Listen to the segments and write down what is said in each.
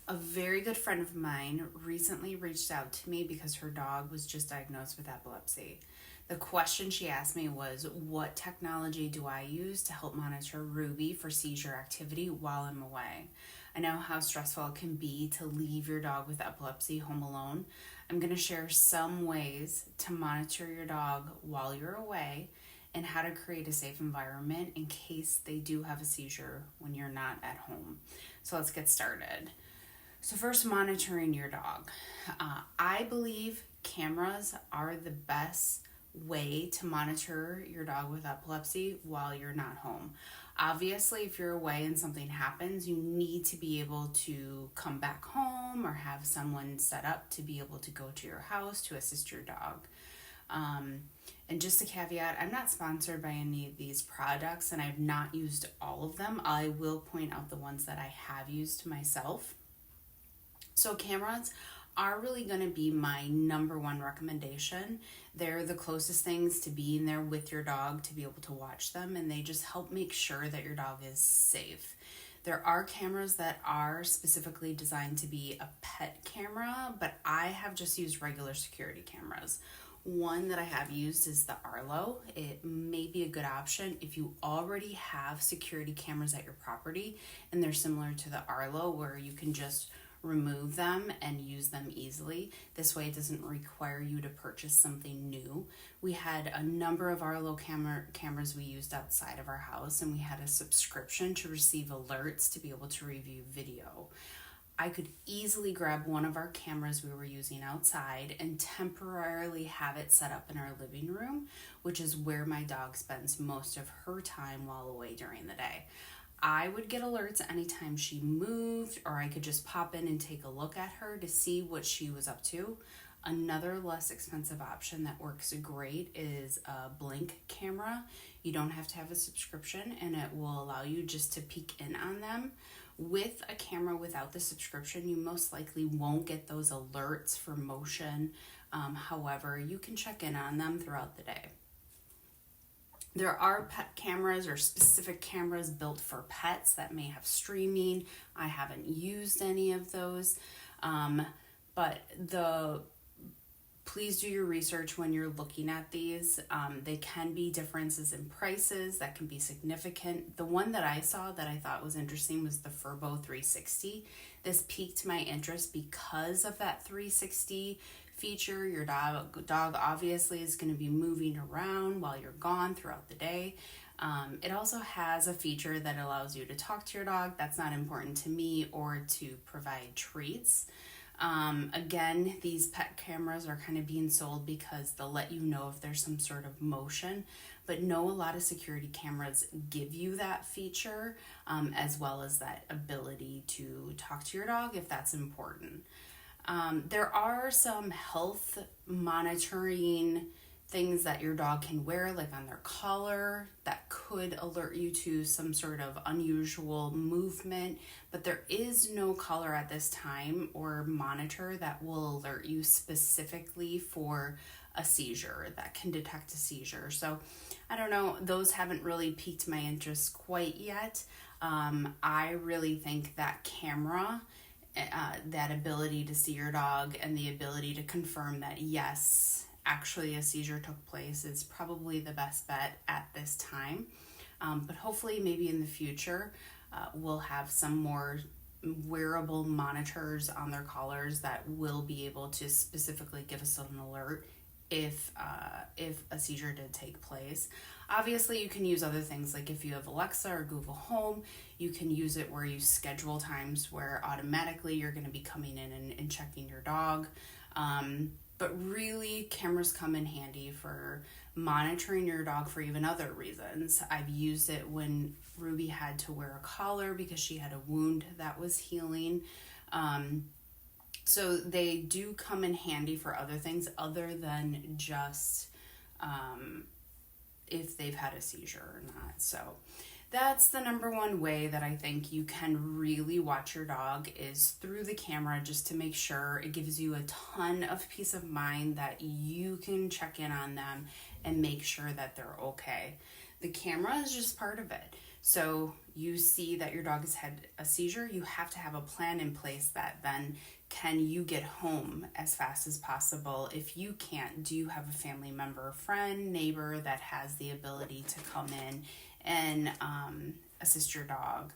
A very good friend of mine recently reached out to me because her dog was just diagnosed with epilepsy. The question she asked me was, what technology do I use to help monitor Ruby for seizure activity while I'm away? I know how stressful it can be to leave your dog with epilepsy home alone. I'm going to share some ways to monitor your dog while you're away and how to create a safe environment in case they do have a seizure when you're not at home. So let's get started. So first, monitoring your dog. I believe cameras are the best way to monitor your dog with epilepsy while you're not home. Obviously, if you're away and something happens, you need to be able to come back home or have someone set up to be able to go to your house to assist your dog. And just a caveat, I'm not sponsored by any of these products and I've not used all of them. I will point out the ones that I have used myself. So cameras are really going to be my number one recommendation. They're the closest things to being there with your dog to be able to watch them, and they just help make sure that your dog is safe. There are cameras that are specifically designed to be a pet camera, but I have just used regular security cameras. One that I have used is the Arlo. It may be a good option if you already have security cameras at your property and they're similar to the Arlo where you can just remove them and use them easily. This way it doesn't require you to purchase something new. We had a number of Arlo cameras we used outside of our house, and we had a subscription to receive alerts to be able to review video. I could easily grab one of our cameras we were using outside and temporarily have it set up in our living room, which is where my dog spends most of her time while away during the day. I would get alerts anytime she moved, or I could just pop in and take a look at her to see what she was up to. Another less expensive option that works great is a Blink camera. You don't have to have a subscription and it will allow you just to peek in on them. With a camera without the subscription, you most likely won't get those alerts for motion. However, you can check in on them throughout the day. There are pet cameras or specific cameras built for pets that may have streaming. I haven't used any of those, but please do your research when you're looking at these. They can be differences in prices that can be significant. The one that I saw that I thought was interesting was the Furbo 360. This piqued my interest because of that 360 feature. Your dog obviously is going to be moving around while you're gone throughout the day. It also has a feature that allows you to talk to your dog. That's not important to me, or to provide treats. Again, these pet cameras are kind of being sold because they'll let you know if there's some sort of motion, but no, a lot of security cameras give you that feature, as well as that ability to talk to your dog if that's important. There are some health monitoring things that your dog can wear, like on their collar, that could alert you to some sort of unusual movement, but there is no collar at this time or monitor that will alert you specifically for a seizure, that can detect a seizure. So I don't know, those haven't really piqued my interest quite yet. I really think that camera, that ability to see your dog and the ability to confirm that yes, actually a seizure took place, is probably the best bet at this time. But hopefully maybe in the future we'll have some more wearable monitors on their collars that will be able to specifically give us an alert if a seizure did take place. Obviously, you can use other things, like if you have Alexa or Google Home, you can use it where you schedule times where automatically you're going to be coming in and checking your dog. But really, cameras come in handy for monitoring your dog for even other reasons. I've used it when Ruby had to wear a collar because she had a wound that was healing. So they do come in handy for other things other than just if they've had a seizure or not. So that's the number one way that I think you can really watch your dog, is through the camera, just to make sure. It gives you a ton of peace of mind that you can check in on them and make sure that they're okay. The camera is just part of it. So you see that your dog has had a seizure, you have to have a plan in place that then can you get home as fast as possible? If you can't, do you have a family member, friend, neighbor that has the ability to come in and assist your dog?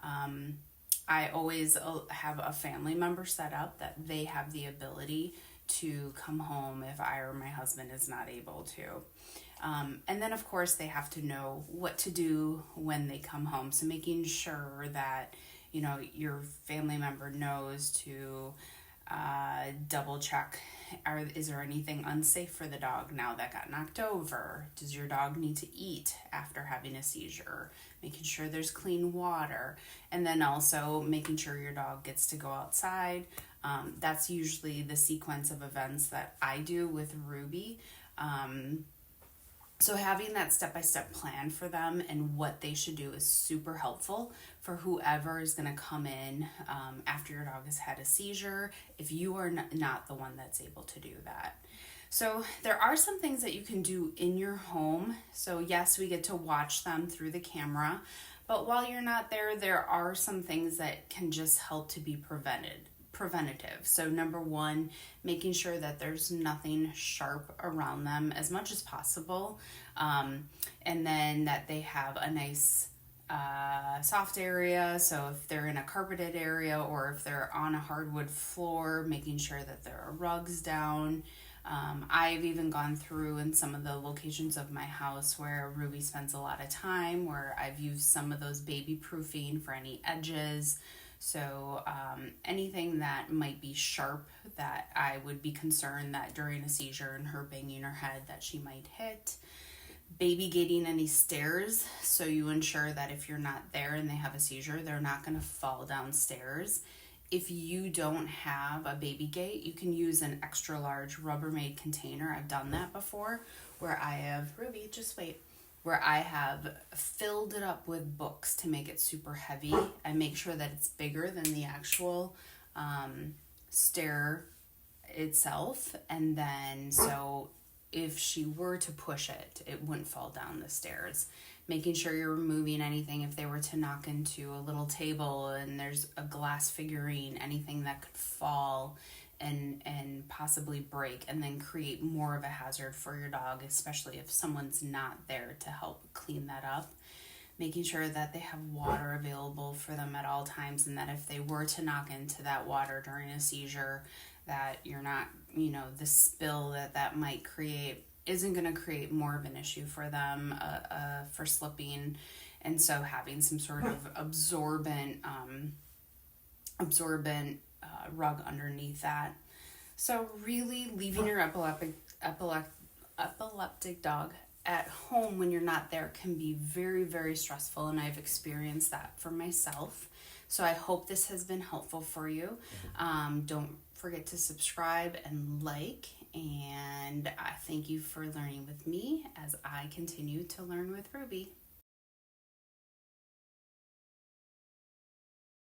I always have a family member set up that they have the ability to come home if I or my husband is not able to. And then, of course, they have to know what to do when they come home. So making sure that, your family member knows to double check, is there anything unsafe for the dog now that got knocked over? Does your dog need to eat after having a seizure? Making sure there's clean water. And then also making sure your dog gets to go outside. That's usually the sequence of events that I do with Ruby. So having that step-by-step plan for them and what they should do is super helpful for whoever is going to come in after your dog has had a seizure, if you are not the one that's able to do that. So there are some things that you can do in your home. So yes, we get to watch them through the camera, but while you're not there, there are some things that can just help to be preventative. So number one, making sure that there's nothing sharp around them as much as possible. And then that they have a nice soft area. So if they're in a carpeted area or if they're on a hardwood floor, making sure that there are rugs down. I've even gone through in some of the locations of my house where Ruby spends a lot of time, where I've used some of those baby proofing for any edges. So anything that might be sharp that I would be concerned that during a seizure and her banging her head that she might hit. Baby gating any stairs, so you ensure that if you're not there and they have a seizure, they're not going to fall downstairs. If you don't have a baby gate, you can use an extra large Rubbermaid container. I've done that before where I have, Ruby, just wait. Where I have filled it up with books to make it super heavy. I make sure that it's bigger than the actual stair itself. And then, so if she were to push it, it wouldn't fall down the stairs. Making sure you're removing anything if they were to knock into a little table and there's a glass figurine, anything that could fall and possibly break and then create more of a hazard for your dog, especially if someone's not there to help clean that up. Making sure that they have water available for them at all times, and that if they were to knock into that water during a seizure, that you're not, the spill that might create isn't going to create more of an issue for them for slipping. And so having some sort of absorbent rug underneath that. So really leaving your epileptic dog at home when you're not there can be very, very stressful, and I've experienced that for myself. So I hope this has been helpful for you. Don't forget to subscribe and like, and I thank you for learning with me as I continue to learn with Ruby.